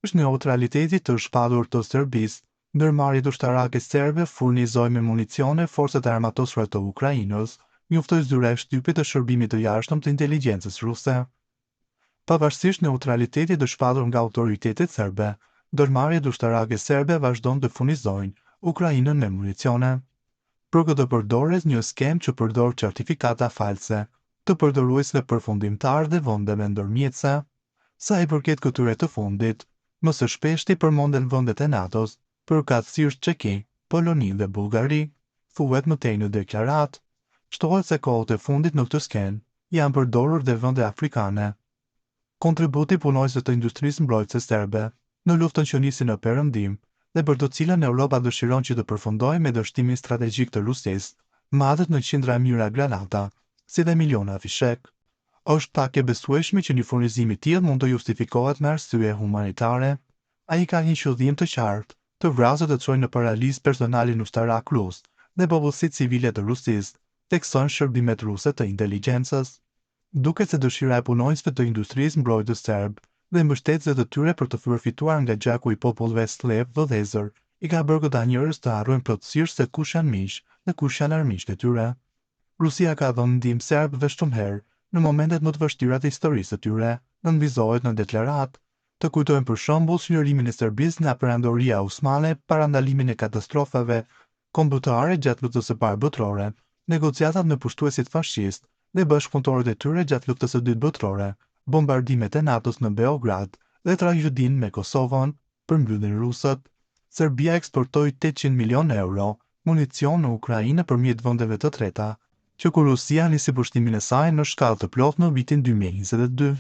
është neutraliteti të shpadur të Serbisë. Ndërmarrjet ushtarake serbe furnizoi me municione forcat e armatosura të Ukrainës, njoftoi zyra e shtypit të shërbimit të jashtëm të inteligjencës ruse. Pavarësisht neutralitetit të shpadur nga autoritetet serbe, ndërmarrjet ushtarake serbe vazhdon të furnizojnë Ukrainën me municione. Për këtë përdores një skem që përdor certifikata false të përdoruesve përfundimtar dhe vendeve ndërmjetëse. Sa i përket këtyre të fundit, më së shpeshti përmenden vendet e NATO-s, përkatësisht Çeki, Poloni dhe Bullgari, thuhet mëtej në deklaratë. Shtohet se kohët e fundit në këtë skem janë përdorur dhe vende afrikane. Kontributi punojësve të industrisë mbrojtëse serbe në luftën që nisi në perëndim dhe për të cilën Europa dëshiron që të përfundojë me dështimin strategjik të Rusisë, matet në qindra mijëra granata, si dhe miliona fishek. Është pak e besueshme që një furnizim i tillë mund të justifikohet me arsye humanitare. Ai ka një qëllim të qartë, të vrasë të çojë në paralizë personalin ushtarak rus dhe popullsitë civile të Rusisë, theksojnë shërbimet ruse të inteligjencës. Duket se dëshira e punonjësve të industrisë mbrojtëse serb dhe mbështetësve të tyre për të përfituar nga gjaku i popullëve slev vëllezër i ka bërë këta njerëz të harrojnë plotësisht se kush janë miq dhe kush janë armiqtë e tyre. Rusia ka dhënë ndihmë serbëve shumë herë në momentet më të vështira të historisë së tyre, nënvizohet në deklaratë. Të kujtojmë për shembull çlirimin e Serbisë nga perandoria osmane para ndalimin e katastrofave kombëtare gjatë luftës së parë botërore, negociatat me pushtuesit fashist dhe bashkëpunëtorët e tyre gjatë luftës së dytë botërore, bombardimet e NATO-s në Beograd dhe tragjedinë me Kosovën, përmbyllin rusët. Serbia eksportoi 800 milionë euro municion në Ukrainë përmjet vendeve të treta, që kur Rusia nisi pushtimin e saj në shkallë të plotë në vitin 2022.